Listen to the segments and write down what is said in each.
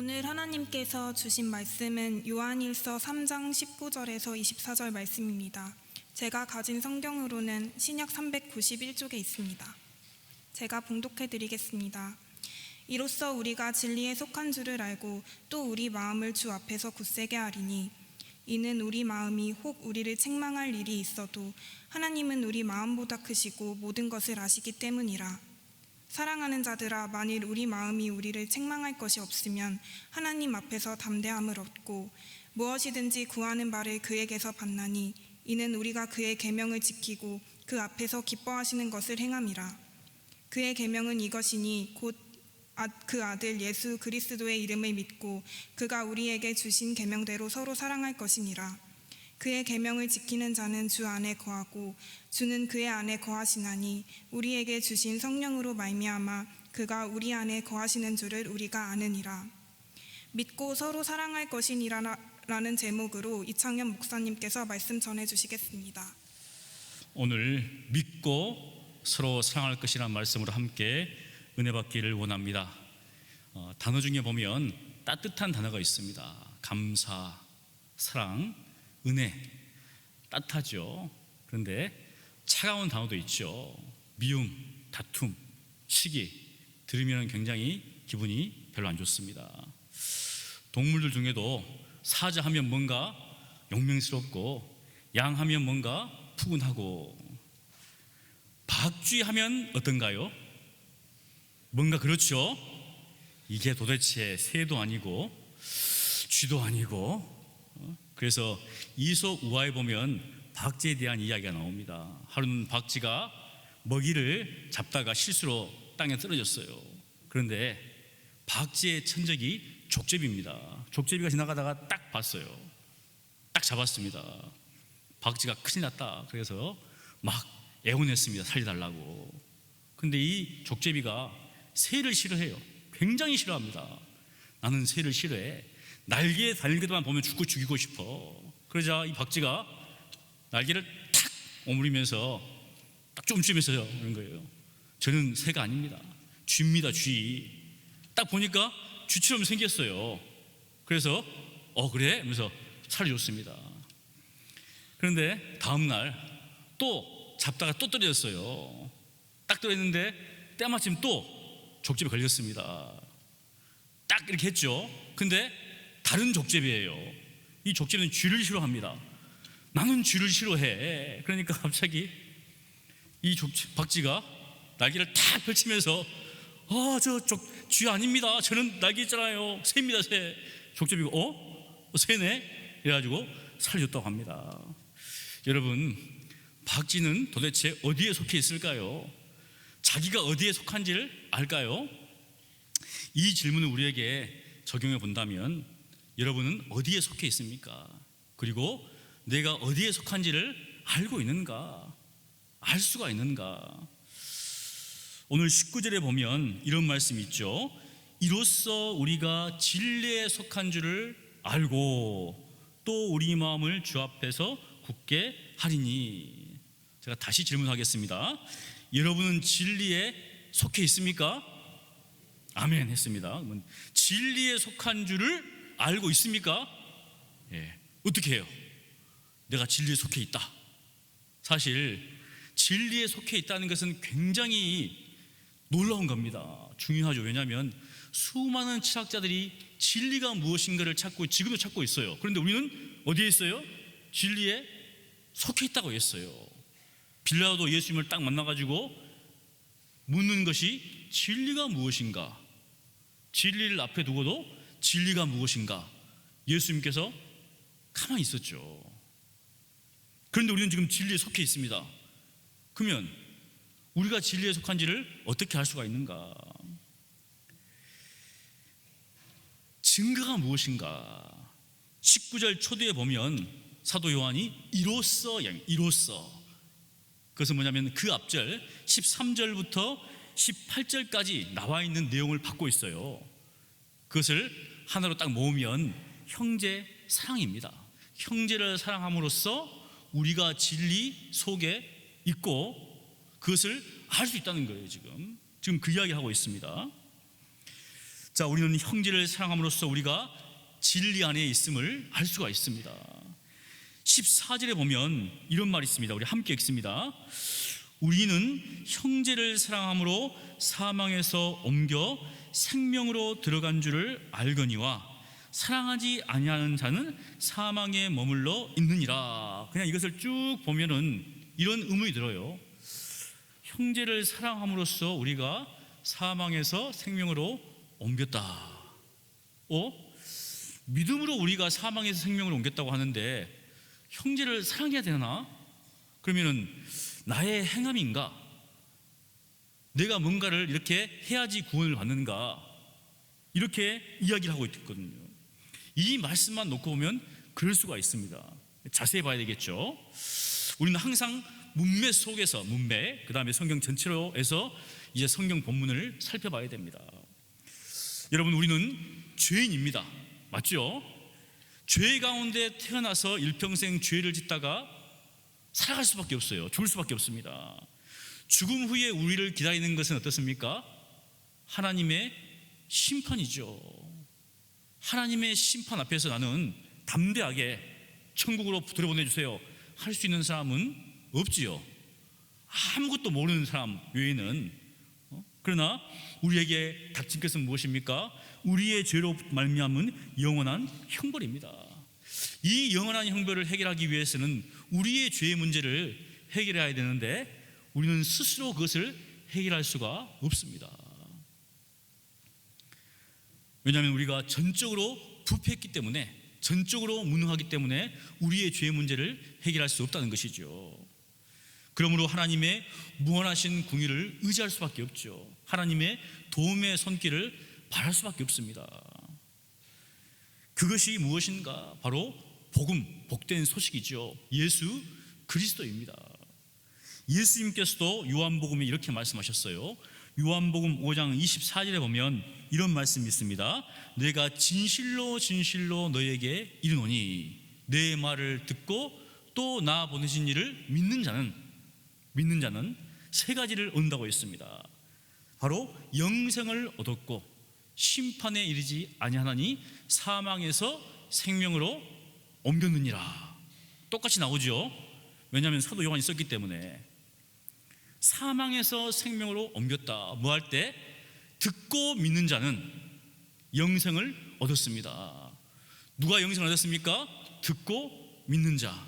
오늘 하나님께서 주신 말씀은 요한일서 3장 19절에서 24절 말씀입니다. 제가 가진 성경으로는 신약 391쪽에 있습니다. 제가 봉독해 드리겠습니다. 이로써 우리가 진리에 속한 줄을 알고 또 우리 마음을 주 앞에서 굳세게 하리니 이는 우리 마음이 혹 우리를 책망할 일이 있어도 하나님은 우리 마음보다 크시고 모든 것을 아시기 때문이라. 사랑하는 자들아, 만일 우리 마음이 우리를 책망할 것이 없으면 하나님 앞에서 담대함을 얻고 무엇이든지 구하는 바를 그에게서 받나니 이는 우리가 그의 계명을 지키고 그 앞에서 기뻐하시는 것을 행함이라. 그의 계명은 이것이니 곧 그 아들 예수 그리스도의 이름을 믿고 그가 우리에게 주신 계명대로 서로 사랑할 것이니라. 그의 계명을 지키는 자는 주 안에 거하고 주는 그의 안에 거하시나니 우리에게 주신 성령으로 말미암아 그가 우리 안에 거하시는 줄을 우리가 아느니라. 믿고 서로 사랑할 것이니라라는 제목으로 이창현 목사님께서 말씀 전해주시겠습니다. 오늘 믿고 서로 사랑할 것이라는 말씀으로 함께 은혜 받기를 원합니다. 단어 중에 보면 따뜻한 단어가 있습니다. 감사, 사랑, 은혜. 따뜻하죠. 그런데 차가운 단어도 있죠. 미움, 다툼, 시기. 들으면 굉장히 기분이 별로 안 좋습니다. 동물들 중에도 사자 하면 뭔가 용맹스럽고 양 하면 뭔가 푸근하고 박쥐 하면 어떤가요? 뭔가 그렇죠? 이게 도대체 새도 아니고 쥐도 아니고. 그래서 이솝 우화에 보면 박쥐에 대한 이야기가 나옵니다. 하루는 박쥐가 먹이를 잡다가 실수로 땅에 떨어졌어요. 그런데 박쥐의 천적이 족제비입니다. 족제비가 지나가다가 딱 봤어요. 딱 잡았습니다. 박쥐가 큰일 났다. 그래서 막 애원했습니다. 살려달라고. 근데 이 족제비가 새를 싫어해요. 굉장히 싫어합니다. 나는 새를 싫어해. 날개에 달린 것만 보면 죽이고 싶어. 그러자 이 박쥐가 날개를 탁 오므리면서 딱 쫌쫌해서 그런 거예요. 저는 새가 아닙니다. 쥐입니다. 쥐. 딱 보니까 쥐처럼 생겼어요. 그래서 그래? 하면서 살려줬습니다. 그런데 다음날 또 잡다가 또 떨어졌어요. 딱 떨어졌는데 때마침 또 족제비 걸렸습니다. 딱 이렇게 했죠. 근데 다른 족제비예요. 이 족제비는 쥐를 싫어합니다. 나는 쥐를 싫어해. 그러니까 갑자기 이 박쥐가 날개를 탁 펼치면서 쥐 아닙니다. 저는 날개 있잖아요. 새입니다. 새. 족제비가 새네? 이래가지고 살려줬다고 합니다. 여러분, 박쥐는 도대체 어디에 속해 있을까요? 자기가 어디에 속한지를 알까요? 이 질문을 우리에게 적용해 본다면 여러분은 어디에 속해 있습니까? 그리고 내가 어디에 속한지를 알고 있는가? 알 수가 있는가? 오늘 19절에 보면 이런 말씀이 있죠. 이로써 우리가 진리에 속한 줄을 알고 또 우리 마음을 주 앞에서 굳게 하리니. 제가 다시 질문하겠습니다. 여러분은 진리에 속해 있습니까? 아멘 했습니다. 진리에 속한 줄을 알고 있습니까? 어떻게 해요? 내가 진리에 속해 있다. 사실 진리에 속해 있다는 것은 굉장히 놀라운 겁니다. 중요하죠. 왜냐하면 수많은 철학자들이 진리가 무엇인가를 찾고 지금도 찾고 있어요. 그런데 우리는 어디에 있어요? 진리에 속해 있다고 했어요. 빌라도 예수님을 딱 만나가지고 묻는 것이 진리가 무엇인가? 진리를 앞에 두고도 진리가 무엇인가? 예수님께서 가만히 있었죠. 그런데 우리는 지금 진리에 속해 있습니다. 그러면 우리가 진리에 속한지를 어떻게 알 수가 있는가? 증거가 무엇인가? 19절 초두에 보면 사도 요한이 이로써 그것은 뭐냐면 그 앞절 13절부터 18절까지 나와 있는 내용을 받고 있어요. 그것을 하나로 딱 모으면 형제 사랑입니다. 형제를 사랑함으로써 우리가 진리 속에 있고 그것을 알 수 있다는 거예요. 지금 그 이야기 하고 있습니다. 자, 우리는 형제를 사랑함으로써 우리가 진리 안에 있음을 알 수가 있습니다. 14절에 보면 이런 말이 있습니다. 우리 함께 읽습니다. 우리는 형제를 사랑함으로 사망에서 옮겨 생명으로 들어간 줄을 알거니와 사랑하지 아니하는 자는 사망에 머물러 있느니라. 그냥 이것을 쭉 보면은 이런 의문이 들어요. 형제를 사랑함으로써 우리가 사망에서 생명으로 옮겼다. 믿음으로 우리가 사망에서 생명으로 옮겼다고 하는데 형제를 사랑해야 되나? 그러면은 나의 행함인가? 내가 뭔가를 이렇게 해야지 구원을 받는가? 이렇게 이야기를 하고 있거든요. 이 말씀만 놓고 보면 그럴 수가 있습니다. 자세히 봐야 되겠죠. 우리는 항상 문맥 속에서 그 다음에 성경 전체로 해서 이제 성경 본문을 살펴봐야 됩니다. 여러분, 우리는 죄인입니다. 맞죠? 죄 가운데 태어나서 일평생 죄를 짓다가 살아갈 수밖에 없어요. 죽을 수밖에 없습니다. 죽음 후에 우리를 기다리는 것은 어떻습니까? 하나님의 심판이죠. 하나님의 심판 앞에서 나는 담대하게 천국으로 들여보내주세요 할 수 있는 사람은 없지요. 아무것도 모르는 사람 외에는. 그러나 우리에게 닥친 것은 무엇입니까? 우리의 죄로 말미암은 영원한 형벌입니다. 이 영원한 형벌을 해결하기 위해서는 우리의 죄의 문제를 해결해야 되는데 우리는 스스로 그것을 해결할 수가 없습니다. 왜냐하면 우리가 전적으로 부패했기 때문에, 전적으로 무능하기 때문에 우리의 죄의 문제를 해결할 수 없다는 것이죠. 그러므로 하나님의 무한하신 궁유를 의지할 수밖에 없죠. 하나님의 도움의 손길을 바랄 수밖에 없습니다. 그것이 무엇인가? 바로 복음, 복된 소식이죠. 예수 그리스도입니다. 예수님께서도 요한복음에 이렇게 말씀하셨어요. 요한복음 5장 24절에 보면 이런 말씀이 있습니다. 내가 진실로 진실로 너에게 이르노니 내 말을 듣고 또 나 보내신 이를 믿는 자는 세 가지를 얻는다고 했습니다. 바로 영생을 얻었고 심판에 이르지 아니하나니 사망에서 생명으로 옮겼느니라. 똑같이 나오죠. 왜냐하면 사도 요한이 썼기 때문에. 사망에서 생명으로 옮겼다. 뭐 할 때? 듣고 믿는 자는 영생을 얻었습니다. 누가 영생을 얻었습니까? 듣고 믿는 자.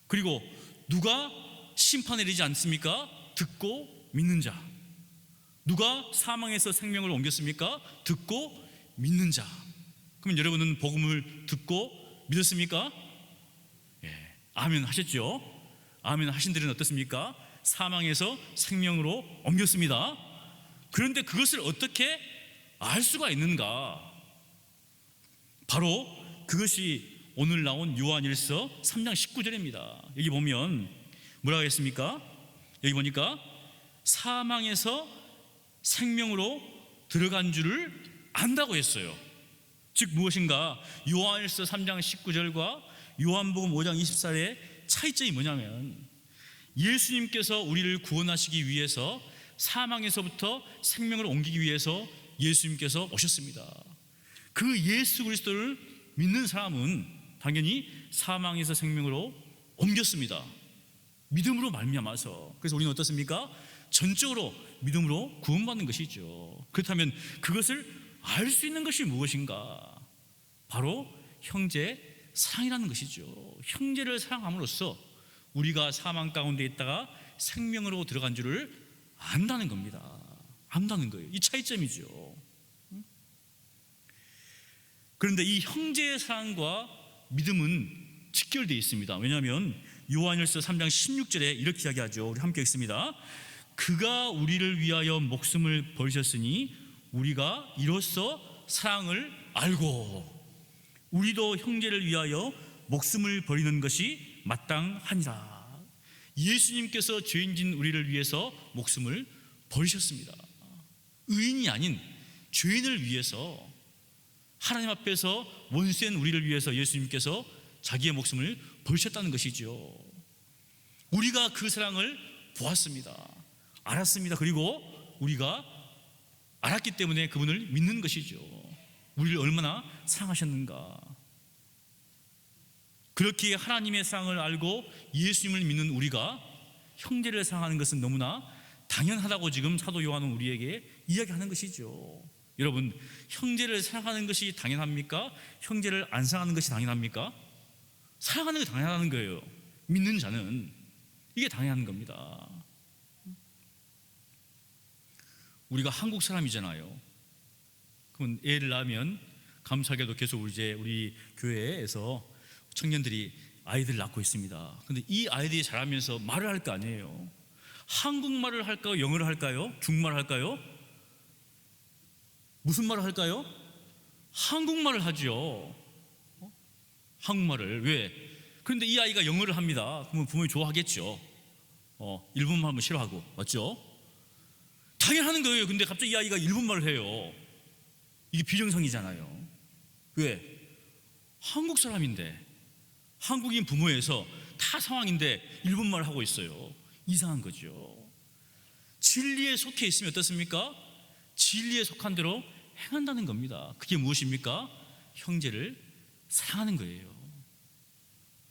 그리고 누가 심판에 이르지 않습니까? 듣고 믿는 자. 누가 사망에서 생명을 옮겼습니까? 듣고 믿는 자. 그러면 여러분은 복음을 듣고 믿었습니까? 예, 아멘 하셨죠? 아멘 하신 들은 어떻습니까? 사망에서 생명으로 옮겼습니다. 그런데 그것을 어떻게 알 수가 있는가? 바로 그것이 오늘 나온 요한일서 3장 19절입니다. 여기 보면 뭐라고 했습니까? 여기 보니까 사망에서 생명으로 들어간 줄을 안다고 했어요. 즉 무엇인가? 요한일서 3장 19절과 요한복음 5장 24절의 차이점이 뭐냐면 예수님께서 우리를 구원하시기 위해서 사망에서부터 생명을 옮기기 위해서 예수님께서 오셨습니다. 그 예수 그리스도를 믿는 사람은 당연히 사망에서 생명으로 옮겼습니다. 믿음으로 말미암아서. 그래서 우리는 어떻습니까? 전적으로 믿음으로 구원받는 것이죠. 그렇다면 그것을 알 수 있는 것이 무엇인가? 바로 형제 사랑이라는 것이죠. 형제를 사랑함으로써 우리가 사망 가운데 있다가 생명으로 들어간 줄을 안다는 겁니다. 안다는 거예요. 이 차이점이죠. 그런데 이 형제의 사랑과 믿음은 직결되어 있습니다. 왜냐하면 요한일서 3장 16절에 이렇게 이야기하죠. 우리 함께 읽습니다. 그가 우리를 위하여 목숨을 버리셨으니 우리가 이로써 사랑을 알고 우리도 형제를 위하여 목숨을 버리는 것이 마땅하니라. 예수님께서 죄인진 우리를 위해서 목숨을 버리셨습니다. 의인이 아닌 죄인을 위해서, 하나님 앞에서 원수된 우리를 위해서 예수님께서 자기의 목숨을 버리셨다는 것이죠. 우리가 그 사랑을 보았습니다. 알았습니다. 그리고 우리가 알았기 때문에 그분을 믿는 것이죠. 우리를 얼마나 사랑하셨는가. 그렇게 하나님의 사랑을 알고 예수님을 믿는 우리가 형제를 사랑하는 것은 너무나 당연하다고 지금 사도 요한은 우리에게 이야기하는 것이죠. 여러분, 형제를 사랑하는 것이 당연합니까? 형제를 안 사랑하는 것이 당연합니까? 사랑하는 게 당연하다는 거예요. 믿는 자는 이게 당연한 겁니다. 우리가 한국 사람이잖아요. 그럼 애를 낳으면 감사하게도 계속 우리 교회에서 청년들이 아이들 낳고 있습니다. 근데 이 아이들이 자라면서 말을 할 거 아니에요. 한국말을 할까요? 영어를 할까요? 중국말을 할까요? 무슨 말을 할까요? 한국말을 하죠. 한국말을. 왜? 그런데 이 아이가 영어를 합니다. 그러면 부모님이 좋아하겠죠. 일본말 하면 싫어하고, 맞죠? 당연하는 거예요. 근데 갑자기 이 아이가 일본말을 해요. 이게 비정상이잖아요. 왜? 한국 사람인데, 한국인 부모에서 다 상황인데 일본말을 하고 있어요. 이상한 거죠. 진리에 속해 있으면 어떻습니까? 진리에 속한 대로 행한다는 겁니다. 그게 무엇입니까? 형제를 사랑하는 거예요.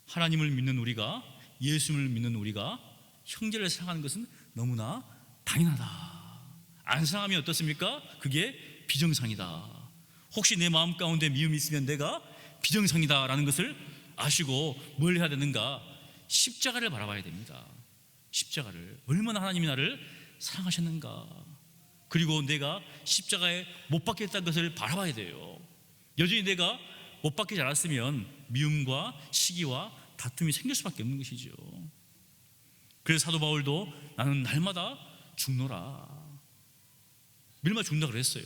하나님을 믿는 우리가, 예수님을 믿는 우리가 형제를 사랑하는 것은 너무나 당연하다. 안 사랑하면 어떻습니까? 그게 비정상이다. 혹시 내 마음 가운데 미움이 있으면 내가 비정상이다라는 것을 아시고 뭘 해야 되는가? 십자가를 바라봐야 됩니다. 십자가를. 얼마나 하나님이 나를 사랑하셨는가. 그리고 내가 십자가에 못 박혔다는 것을 바라봐야 돼요. 여전히 내가 못 박히지 않았으면 미움과 시기와 다툼이 생길 수밖에 없는 것이죠. 그래서 사도 바울도 나는 날마다 죽노라. 밀마 죽는다 그랬어요.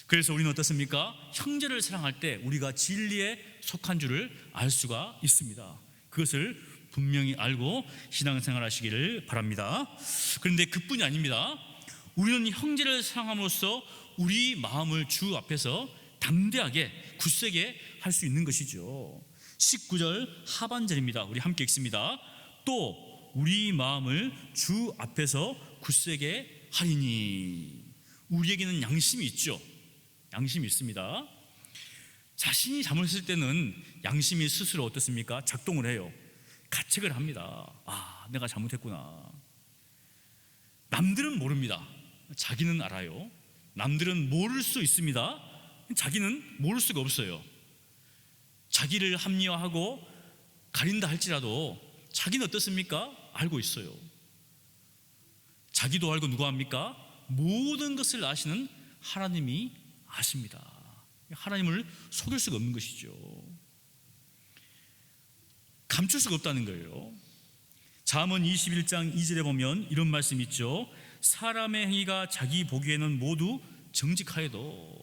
그래서 우리는 어떻습니까? 형제를 사랑할 때 우리가 진리에 속한 줄을 알 수가 있습니다. 그것을 분명히 알고 신앙생활 하시기를 바랍니다. 그런데 그뿐이 아닙니다. 우리는 형제를 사랑함으로써 우리 마음을 주 앞에서 담대하게 굳세게 할 수 있는 것이죠. 19절 하반절입니다. 우리 함께 읽습니다. 또 우리 마음을 주 앞에서 굳세게 하리니. 우리에게는 양심이 있죠. 양심이 있습니다. 자신이 잘못했을 때는 양심이 스스로 어떻습니까? 작동을 해요. 가책을 합니다. 아, 내가 잘못했구나. 남들은 모릅니다. 자기는 알아요. 남들은 모를 수 있습니다. 자기는 모를 수가 없어요. 자기를 합리화하고 가린다 할지라도 자기는 어떻습니까? 알고 있어요. 자기도 알고 누가 합니까? 모든 것을 아시는 하나님이 아십니다. 하나님을 속일 수가 없는 것이죠. 감출 수가 없다는 거예요. 잠언 21장 2절에 보면 이런 말씀이 있죠. 사람의 행위가 자기 보기에는 모두 정직하여도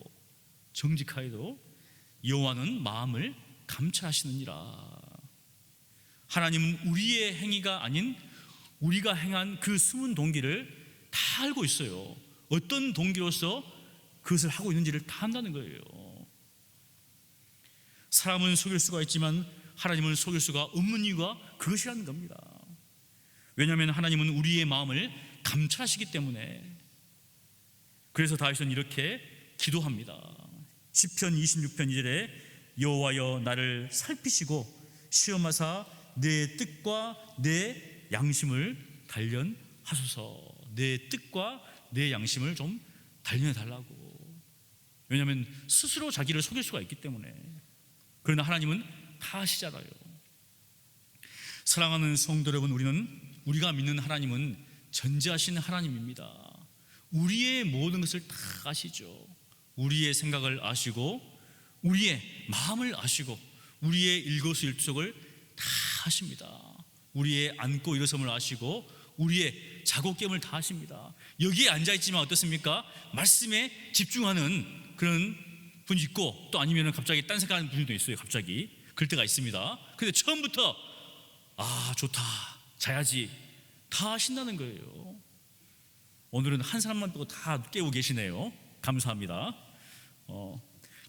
여호와는 마음을 감찰하시느니라. 하나님은 우리의 행위가 아닌 우리가 행한 그 숨은 동기를 다 알고 있어요. 어떤 동기로서 그것을 하고 있는지를 다 안다는 거예요. 사람은 속일 수가 있지만 하나님은 속일 수가 없는 이유가 그것이라는 겁니다. 왜냐하면 하나님은 우리의 마음을 감찰하시기 때문에. 그래서 다윗은 이렇게 기도합니다. 시편 26편 2절에 여호와여 나를 살피시고 시험하사 내 뜻과 내 양심을 단련하소서. 내 뜻과 내 양심을 좀 단련해 달라고. 왜냐하면 스스로 자기를 속일 수가 있기 때문에. 그러나 하나님은 다 아시잖아요. 사랑하는 성도 여러분, 우리가 믿는 하나님은 전지하신 하나님입니다. 우리의 모든 것을 다 아시죠. 우리의 생각을 아시고 우리의 마음을 아시고 우리의 일거수일투족을 다 아십니다. 우리의 앉고 일어섬을 아시고 우리의 자고 깨움을 다 아십니다. 여기에 앉아있지만 어떻습니까? 말씀에 집중하는 그런 분이 있고 또 아니면 갑자기 딴 생각하는 분도 있어요. 갑자기 그럴 때가 있습니다. 근데 처음부터 아 좋다 자야지 다 하신다는 거예요. 오늘은 한 사람만 빼고 다 깨우고 계시네요. 감사합니다.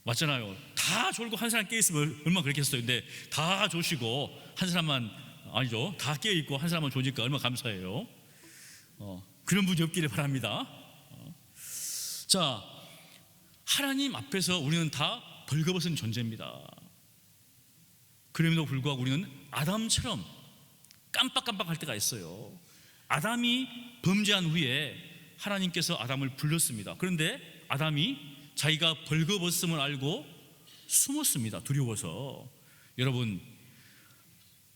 맞잖아요. 다 졸고 한 사람 깨있으면 얼마나 그렇겠어요. 근데 다 조시고 한 사람만 아니죠. 다 깨어있고 한 사람만 조니까 얼마나 감사해요. 그런 분이 없기를 바랍니다. 자, 하나님 앞에서 우리는 다 벌거벗은 존재입니다. 그럼에도 불구하고 우리는 아담처럼 깜빡깜빡할 때가 있어요. 아담이 범죄한 후에 하나님께서 아담을 불렀습니다. 그런데 아담이 자기가 벌거벗음을 알고 숨었습니다. 두려워서. 여러분,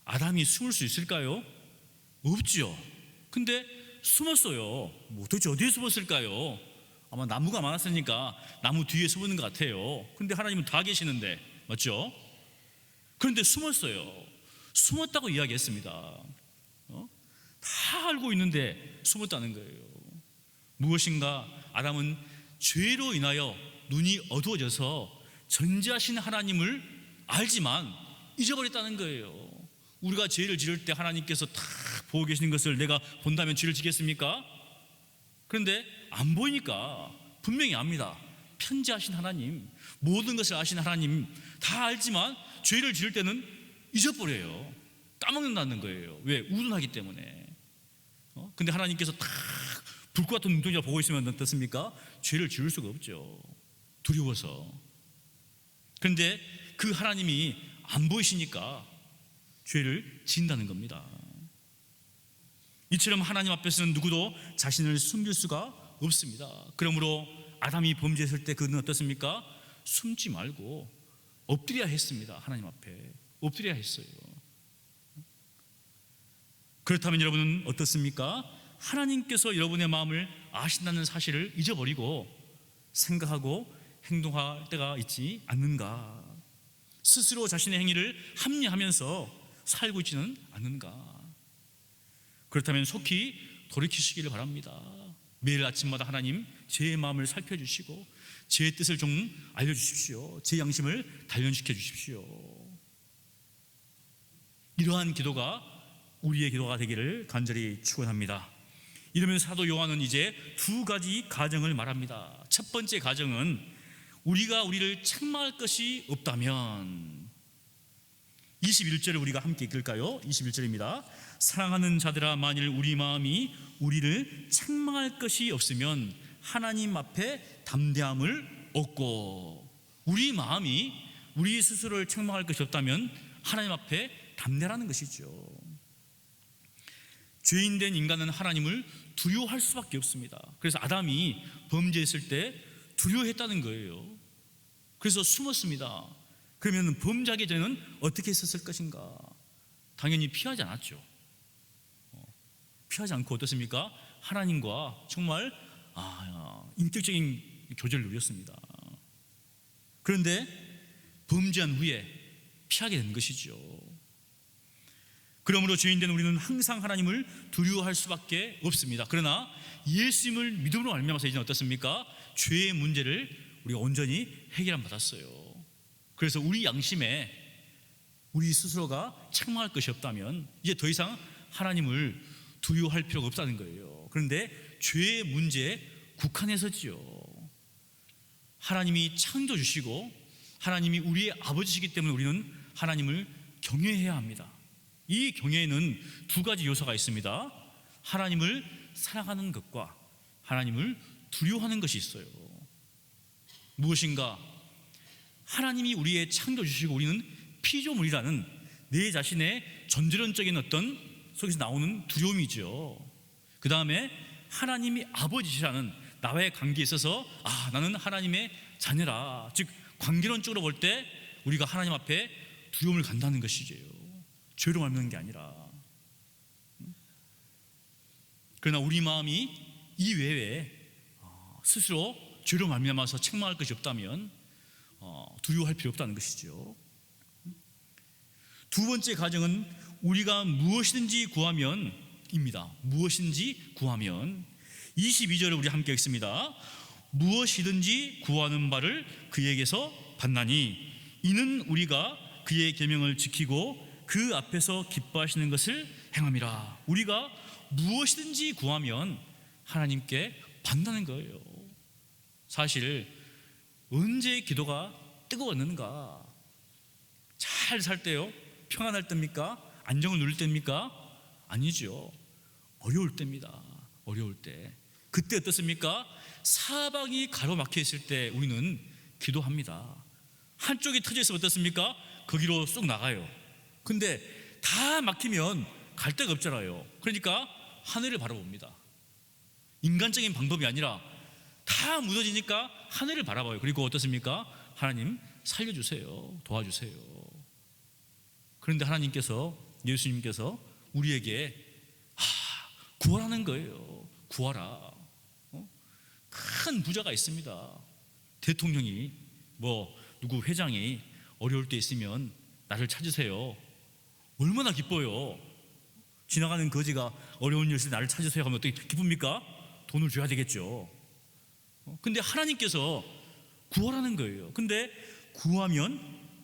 아담이 숨을 수 있을까요? 없죠. 근데 숨었어요. 도대체 어디에 숨었을까요? 아마 나무가 많았으니까 나무 뒤에 숨는 것 같아요. 근데 하나님은 다 계시는데, 맞죠? 그런데 숨었어요. 숨었다고 이야기했습니다. 다 알고 있는데 숨었다는 거예요. 무엇인가 아담은 죄로 인하여 눈이 어두워져서 전지하신 하나님을 알지만 잊어버렸다는 거예요. 우리가 죄를 지을 때 하나님께서 다 보고 계시는 것을 내가 본다면 죄를 지겠습니까? 그런데 안 보이니까 분명히 압니다. 편지하신 하나님, 모든 것을 아신 하나님 다 알지만 죄를 지을 때는 잊어버려요. 까먹는다는 거예요. 왜? 우둔하기 때문에. 근데 하나님께서 딱 불꽃 같은 눈동자 보고 있으면 어떻습니까? 죄를 지을 수가 없죠. 두려워서. 그런데 그 하나님이 안 보이시니까 죄를 지은다는 겁니다. 이처럼 하나님 앞에서는 누구도 자신을 숨길 수가 없습니다. 그러므로 아담이 범죄했을 때 그는 어떻습니까? 숨지 말고 엎드려야 했습니다. 하나님 앞에 엎드려야 했어요. 그렇다면 여러분은 어떻습니까? 하나님께서 여러분의 마음을 아신다는 사실을 잊어버리고 생각하고 행동할 때가 있지 않는가? 스스로 자신의 행위를 합리하면서 살고 있지는 않는가? 그렇다면 속히 돌이키시기를 바랍니다. 매일 아침마다 하나님 제 마음을 살펴주시고 제 뜻을 좀 알려주십시오. 제 양심을 단련시켜 주십시오. 이러한 기도가 우리의 기도가 되기를 간절히 축원합니다. 이러면서 사도 요한은 이제 두 가지 가정을 말합니다. 첫 번째 가정은 우리가 우리를 책망할 것이 없다면, 21절을 우리가 함께 읽을까요? 21절입니다. 사랑하는 자들아, 만일 우리 마음이 우리를 책망할 것이 없으면 하나님 앞에 담대함을 얻고, 우리 마음이 우리 스스로를 책망할 것이 없다면 하나님 앞에 담대라는 것이죠. 죄인된 인간은 하나님을 두려워할 수밖에 없습니다. 그래서 아담이 범죄했을 때 두려워했다는 거예요. 그래서 숨었습니다. 그러면 범죄하기 전에는 어떻게 했었을 것인가? 당연히 피하지 않았죠. 피하지 않고 어떻습니까? 하나님과 정말 인격적인 교제를 누렸습니다. 그런데 범죄한 후에 피하게 된 것이죠. 그러므로 죄인된 우리는 항상 하나님을 두려워할 수밖에 없습니다. 그러나 예수님을 믿음으로 말미암아서 이제는 어떻습니까? 죄의 문제를 우리가 온전히 해결함 받았어요. 그래서 우리 양심에 우리 스스로가 책망할 것이 없다면 이제 더 이상 하나님을 두려워할 필요가 없다는 거예요. 그런데 죄의 문제에 국한해서지요. 하나님이 창조 주시고 하나님이 우리의 아버지시기 때문에 우리는 하나님을 경외해야 합니다. 이 경외에는 두 가지 요소가 있습니다. 하나님을 사랑하는 것과 하나님을 두려워하는 것이 있어요. 무엇인가? 하나님이 우리의 창조 주시고 우리는 피조물이라는 내 자신의 전제론적인 어떤 속에서 나오는 두려움이죠. 그 다음에 하나님이 아버지시라는 나와의 관계에 있어서 나는 하나님의 자녀라, 즉 관계론적으로 볼 때 우리가 하나님 앞에 두려움을 간다는 것이죠. 죄로 말미암는 게 아니라. 그러나 우리 마음이 이 외에 스스로 죄로 말미암아서 책망할 것이 없다면 두려워할 필요 없다는 것이죠. 두 번째 가정은 우리가 무엇이든지 구하면입니다. 무엇인지 구하면. 22절을 우리 함께 읽습니다. 무엇이든지 구하는 바를 그에게서 받나니 이는 우리가 그의 계명을 지키고 그 앞에서 기뻐하시는 것을 행함이라. 우리가 무엇이든지 구하면 하나님께 받는다는 거예요. 사실 언제 기도가 뜨거웠는가? 잘 살 때요? 평안할 때입니까? 안정을 누릴 때입니까? 아니죠. 어려울 때입니다. 어려울 때, 그때 어떻습니까? 사방이 가로막혀 있을 때 우리는 기도합니다. 한쪽이 터져 있으면 어떻습니까? 거기로 쏙 나가요. 근데 다 막히면 갈 데가 없잖아요. 그러니까 하늘을 바라봅니다. 인간적인 방법이 아니라 다 무너지니까 하늘을 바라봐요. 그리고 어떻습니까? 하나님 살려주세요, 도와주세요. 그런데 하나님께서, 예수님께서 우리에게 구하라는 거예요. 구하라. 큰 부자가 있습니다. 대통령이 누구 회장이 어려울 때 있으면 나를 찾으세요. 얼마나 기뻐요. 지나가는 거지가 어려운 일 있을 때 나를 찾으세요 하면 어떻게 기쁩니까? 돈을 줘야 되겠죠. 근데 하나님께서 구하라는 거예요. 근데 구하면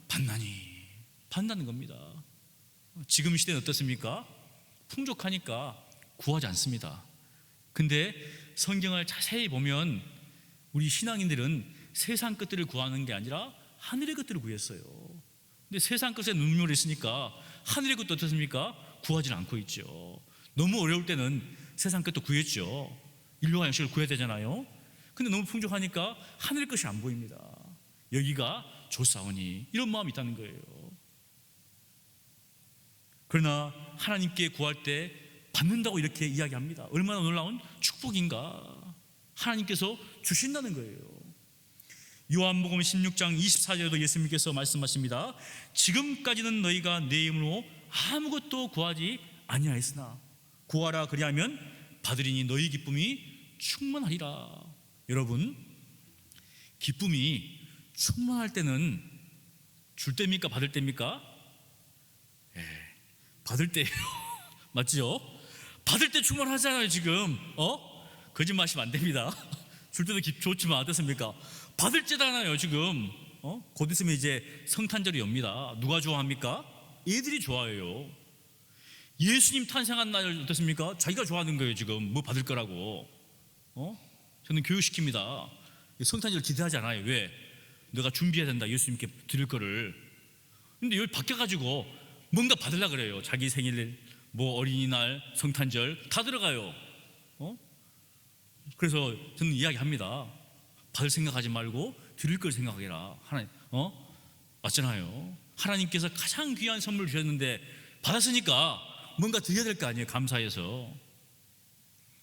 받는다는 겁니다. 지금 시대는 어떻습니까? 풍족하니까 구하지 않습니다. 근데 성경을 자세히 보면 우리 신앙인들은 세상 것들을 구하는 게 아니라 하늘의 것들을 구했어요. 근데 세상 것에 눈물이 있으니까 하늘의 것도 어떻습니까? 구하지는 않고 있죠. 너무 어려울 때는 세상 것도 구했죠. 인류와 양식을 구해야 되잖아요. 근데 너무 풍족하니까 하늘의 것이 안 보입니다. 여기가 좋사오니, 이런 마음이 있다는 거예요. 그러나 하나님께 구할 때 받는다고 이렇게 이야기합니다. 얼마나 놀라운 축복인가. 하나님께서 주신다는 거예요. 요한복음 16장 24절에도 예수님께서 말씀하십니다. 지금까지는 너희가 내 이름으로 아무것도 구하지 아니하였으나 구하라 그리하면 받으리니 너희 기쁨이 충만하리라. 여러분, 기쁨이 충만할 때는 줄 때입니까? 받을 때입니까? 받을 때예요. 맞죠? 받을 때 충만하잖아요. 지금 거짓말하시면 안 됩니다. 줄 때도 좋지만 어떻습니까? 받을 때잖아요. 지금 곧 있으면 이제 성탄절이 옵니다. 누가 좋아합니까? 애들이 좋아해요. 예수님 탄생한 날 어떻습니까? 자기가 좋아하는 거예요. 지금 뭐 받을 거라고. 저는 교육시킵니다. 성탄절 기대하지 않아요. 왜? 내가 준비해야 된다. 예수님께 드릴 거를. 근데 여기 바뀌어가지고 뭔가 받으려고 그래요. 자기 생일, 어린이날, 성탄절 다 들어가요. 그래서 저는 이야기합니다. 받을 생각하지 말고 드릴 걸 생각해라. 하나님, 맞잖아요. 하나님께서 가장 귀한 선물 주셨는데 받았으니까 뭔가 드려야 될 거 아니에요. 감사해서.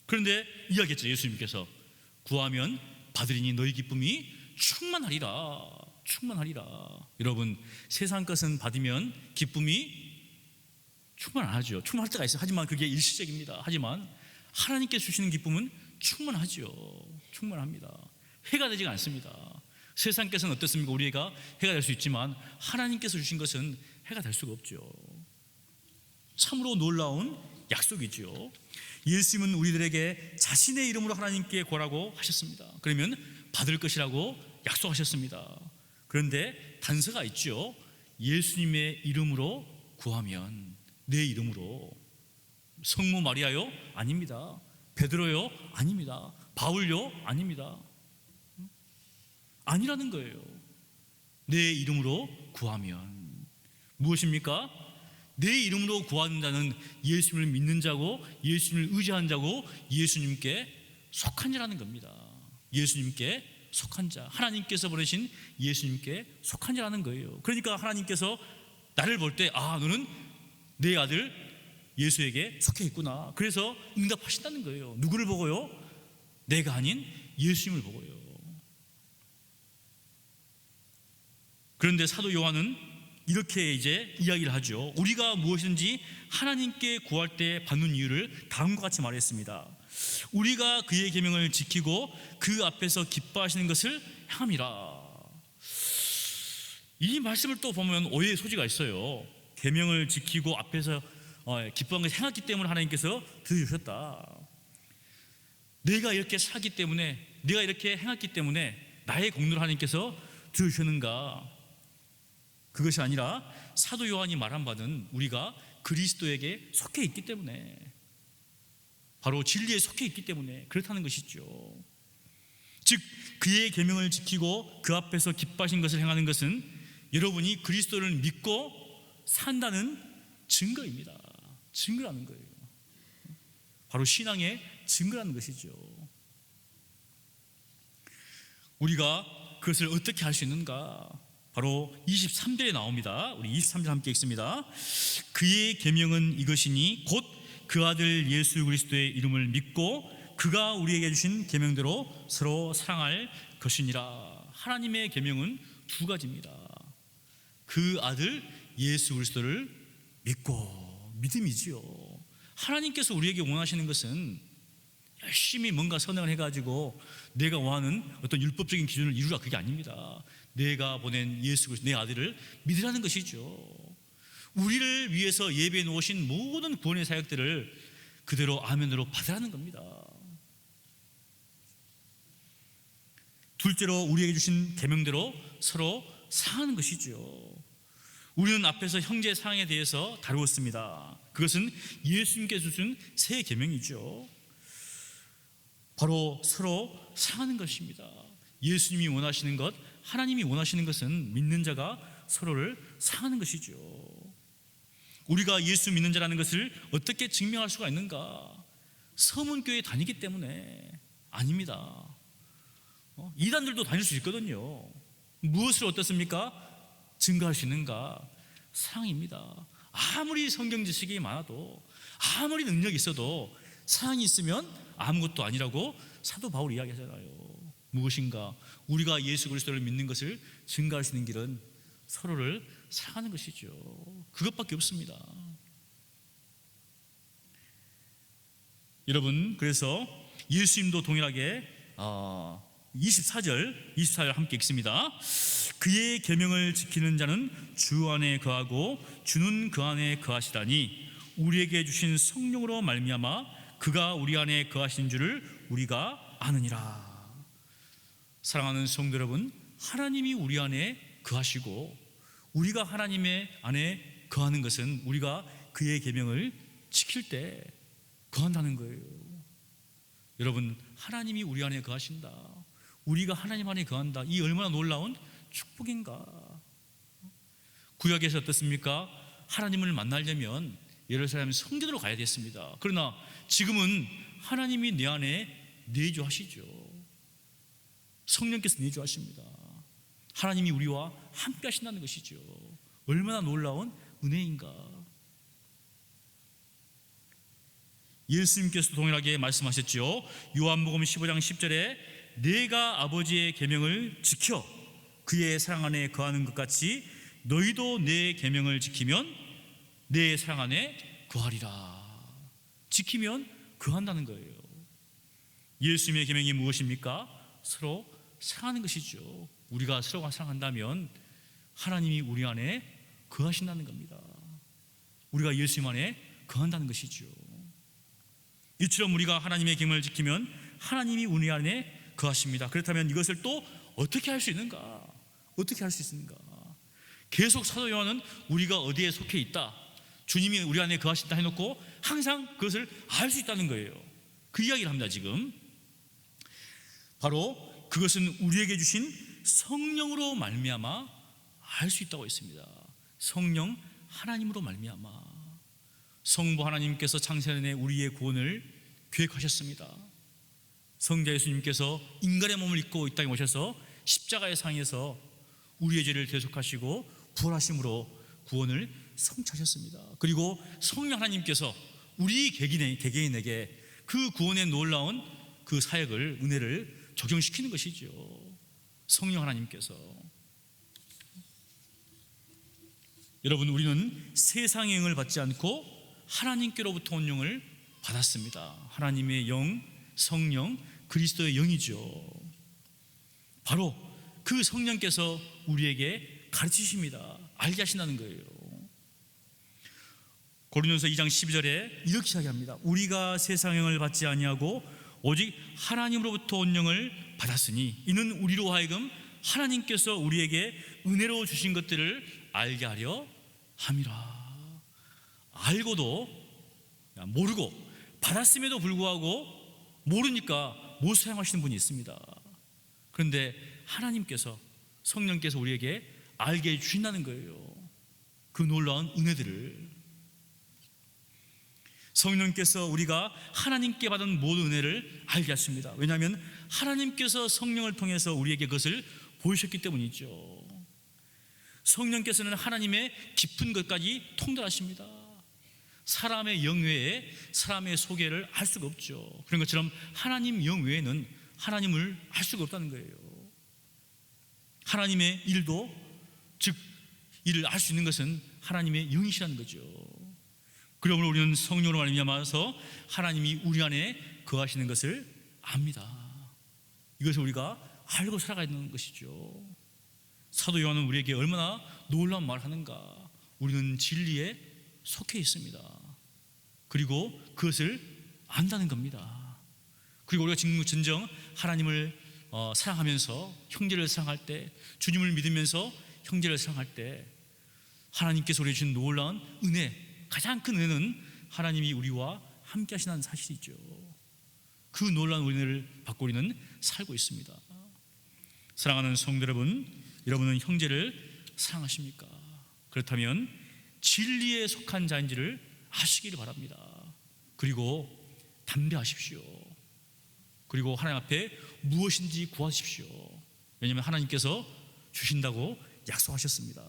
그런데 이야기했죠. 예수님께서 구하면 받으리니 너희 기쁨이 충만하리라. 여러분, 세상 것은 받으면 기쁨이 충만 안 하죠. 충만할 때가 있어요. 하지만 그게 일시적입니다. 하지만 하나님께 주시는 기쁨은 충만하죠. 충만합니다. 해가 되지 않습니다. 세상께서는 어떻습니까? 우리가 해가 될 수 있지만 하나님께서 주신 것은 해가 될 수가 없죠. 참으로 놀라운 약속이죠. 예수님은 우리들에게 자신의 이름으로 하나님께 구하라고 하셨습니다. 그러면 받을 것이라고 약속하셨습니다. 그런데 단서가 있죠. 예수님의 이름으로 구하면, 내 이름으로. 성모 마리아요? 아닙니다. 베드로요? 아닙니다. 바울요? 아닙니다. 아니라는 거예요. 내 이름으로 구하면. 무엇입니까? 내 이름으로 구하는 자는 예수님을 믿는 자고, 예수님을 의지한 자고, 예수님께 속한 자라는 겁니다. 예수님께 속한 자, 하나님께서 보내신 예수님께 속한 자라는 거예요. 그러니까 하나님께서 나를 볼 때, 너는 내 아들 예수에게 속해 있구나. 그래서 응답하신다는 거예요. 누구를 보고요? 내가 아닌 예수님을 보고요. 그런데 사도 요한은 이렇게 이제 이야기를 하죠. 우리가 무엇이든지 하나님께 구할 때 받는 이유를 다음과 같이 말했습니다. 우리가 그의 계명을 지키고 그 앞에서 기뻐하시는 것을 행함이라. 이 말씀을 또 보면 오해의 소지가 있어요. 계명을 지키고 앞에서 기뻐한 것을 행했기 때문에 하나님께서 들으셨다. 내가 이렇게 살기 때문에, 내가 이렇게 행했기 때문에 나의 공로를 하나님께서 들으셨는가? 그것이 아니라 사도 요한이 말한 바는 우리가 그리스도에게 속해 있기 때문에, 바로 진리에 속해 있기 때문에 그렇다는 것이죠. 즉 그의 계명을 지키고 그 앞에서 기뻐하신 것을 행하는 것은 여러분이 그리스도를 믿고 산다는 증거입니다. 증거라는 거예요. 바로 신앙의 증거라는 것이죠. 우리가 그것을 어떻게 할 수 있는가? 바로 23절에 나옵니다. 우리 23절 함께 읽습니다. 그의 계명은 이것이니 곧 그 아들 예수 그리스도의 이름을 믿고 그가 우리에게 주신 계명대로 서로 사랑할 것이니라. 하나님의 계명은 두 가지입니다. 그 아들 예수 그리스도를 믿고, 믿음이지요. 하나님께서 우리에게 원하시는 것은 열심히 뭔가 선행을 해가지고 내가 원하는 어떤 율법적인 기준을 이루라, 그게 아닙니다. 내가 보낸 예수 그리스도, 내 아들을 믿으라는 것이죠. 우리를 위해서 예배해 놓으신 모든 구원의 사역들을 그대로 아멘으로 받으라는 겁니다. 둘째로 우리에게 주신 계명대로 서로 사랑하는 것이죠. 우리는 앞에서 형제 사랑에 대해서 다루었습니다. 그것은 예수님께서 주신 새 계명이죠. 바로 서로 사랑하는 것입니다. 예수님이 원하시는 것, 하나님이 원하시는 것은 믿는 자가 서로를 사랑하는 것이죠. 우리가 예수 믿는 자라는 것을 어떻게 증명할 수가 있는가? 서문교회 다니기 때문에 아닙니다. 이단들도 다닐 수 있거든요. 무엇을 어떻습니까? 증거할 수 있는가? 사랑입니다. 아무리 성경 지식이 많아도, 아무리 능력이 있어도 사랑이 있으면 아무것도 아니라고 사도 바울이 이야기하잖아요. 무엇인가? 우리가 예수 그리스도를 믿는 것을 증거할 수 있는 길은 서로를 사랑하는 것이죠. 그것밖에 없습니다. 여러분, 그래서 예수님도 동일하게 24절 함께 읽습니다. 그의 계명을 지키는 자는 주 안에 거하고 주는 그 안에 거하시다니 우리에게 주신 성령으로 말미암아 그가 우리 안에 거하신 줄을 우리가 아느니라. 사랑하는 성도 여러분, 하나님이 우리 안에 거하시고 우리가 하나님의 안에 거하는 것은 우리가 그의 계명을 지킬 때 거한다는 거예요. 여러분, 하나님이 우리 안에 거하신다, 우리가 하나님 안에 거한다, 이 얼마나 놀라운 축복인가. 구약에서 어떻습니까? 하나님을 만나려면 예루살렘 성전으로 가야 됐습니다. 그러나 지금은 하나님이 내 안에 내주하시죠. 성령께서 내주하십니다. 하나님이 우리와 함께 하신다는 것이죠. 얼마나 놀라운 은혜인가. 예수님께서도 동일하게 말씀하셨죠. 요한복음 15장 10절에 내가 아버지의 계명을 지켜 그의 사랑 안에 거하는 것 같이 너희도 내 계명을 지키면 내 사랑 안에 거하리라. 지키면 거한다는 거예요. 예수님의 계명이 무엇입니까? 서로 사랑하는 것이죠. 우리가 서로가 사랑한다면 하나님이 우리 안에 거하신다는 겁니다. 우리가 예수님 안에 거한다는 것이죠. 이처럼 우리가 하나님의 계명을 지키면 하나님이 우리 안에 거하십니다. 그렇다면 이것을 또 어떻게 할 수 있는가? 어떻게 할 수 있는가? 계속 사도 요한은 우리가 어디에 속해 있다, 주님이 우리 안에 거하신다 해놓고 항상 그것을 알 수 있다는 거예요. 그 이야기를 합니다. 지금 바로 그것은 우리에게 주신 성령으로 말미암아 알 수 있다고 했습니다. 성령 하나님으로 말미암아. 성부 하나님께서 창세전에 우리의 구원을 계획하셨습니다. 성자 예수님께서 인간의 몸을 입고 이 땅에 오셔서 십자가의 상에서 우리의 죄를 대속하시고 부활하심으로 구원을 성취하셨습니다. 그리고 성령 하나님께서 우리 개개인에게 그 구원의 놀라운 그 사역을, 은혜를 적용시키는 것이죠. 성령 하나님께서. 여러분, 우리는 세상의 영을 받지 않고 하나님께로부터 온 영을 받았습니다. 하나님의 영, 성령, 그리스도의 영이죠. 바로 그 성령께서 우리에게 가르치십니다. 알게 하신다는 거예요. 고린도서 2장 12절에 이렇게 이야기합니다. 우리가 세상의 영을 받지 아니하고 오직 하나님으로부터 온 영을 받았으니 이는 우리로 하여금 하나님께서 우리에게 은혜로 주신 것들을 알게 하려 함이라. 알고도 모르고 받았음에도 불구하고 모르니까 못 사용하시는 분이 있습니다. 그런데 하나님께서, 성령께서 우리에게 알게 해주신다는 거예요. 그 놀라운 은혜들을. 성령께서 우리가 하나님께 받은 모든 은혜를 알게 하십니다. 왜냐하면 하나님께서 성령을 통해서 우리에게 그것을 보이셨기 때문이죠. 성령께서는 하나님의 깊은 것까지 통달하십니다. 사람의 영 외에 사람의 소개를 알 수가 없죠. 그런 것처럼 하나님 영 외에는 하나님을 알 수가 없다는 거예요. 하나님의 일도, 즉 이를 알 수 있는 것은 하나님의 영이시라는 거죠. 그러므로 우리는 성령으로 말미암아서 하나님이 우리 안에 거하시는 것을 압니다. 이것을 우리가 알고 살아가야 하는 것이죠. 사도 요한은 우리에게 얼마나 놀라운 말을 하는가. 우리는 진리에 속해 있습니다. 그리고 그것을 안다는 겁니다. 그리고 우리가 지금 진정 하나님을 사랑하면서 형제를 사랑할 때, 주님을 믿으면서 형제를 사랑할 때 하나님께서 우리에게 주신 놀라운 은혜, 가장 큰 은혜는 하나님이 우리와 함께 하시는 사실이죠. 그 놀라운 은혜를 받고 우리는 살고 있습니다. 사랑하는 성도 여러분, 여러분은 형제를 사랑하십니까? 그렇다면 진리에 속한 자인지를 아시기를 바랍니다. 그리고 담대하십시오. 그리고 하나님 앞에 무엇인지 구하십시오. 왜냐하면 하나님께서 주신다고 약속하셨습니다.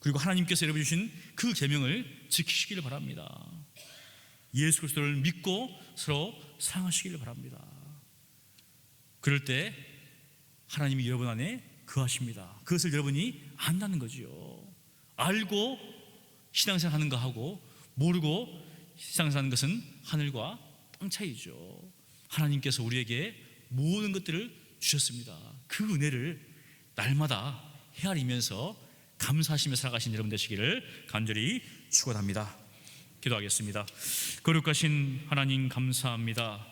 그리고 하나님께서 여러분 주신 그 계명을 지키시기를 바랍니다. 예수 그리스도를 믿고 서로 사랑하시기를 바랍니다. 그럴 때 하나님이 여러분 안에 거하십니다. 그것을 여러분이 안다는 거죠. 알고 신앙생활 하는 거하고 모르고 신앙생활 하는 것은 하늘과 땅 차이죠. 하나님께서 우리에게 모든 것들을 주셨습니다. 그 은혜를 날마다 헤아리면서 감사하시며 살아가신 여러분 되시기를 간절히 축원합니다. 기도하겠습니다. 거룩하신 하나님 감사합니다.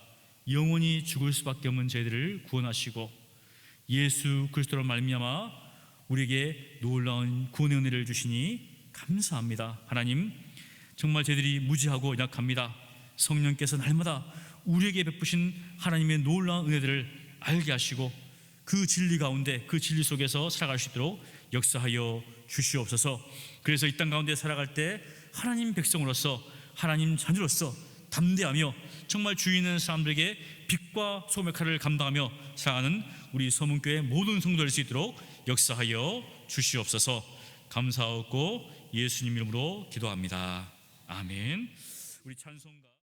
영원히 죽을 수밖에 없는 저희들을 구원하시고 예수 그리스도로 말미암아 우리에게 놀라운 구원의 은혜를 주시니 감사합니다. 하나님, 정말 저희들이 무지하고 약합니다. 성령께서 날마다 우리에게 베푸신 하나님의 놀라운 은혜들을 알게 하시고 그 진리 가운데, 그 진리 속에서 살아갈 수 있도록 역사하여 주시옵소서. 그래서 이 땅 가운데 살아갈 때 하나님 백성으로서, 하나님 자녀로서 담대하며 정말 주위 있는 사람들에게 빛과 소금의 칼을 감당하며 살아가는 우리 서문교회 모든 성도 될 수 있도록 역사하여 주시옵소서. 감사하고 예수님 이름으로 기도합니다. 아멘. 우리 찬송가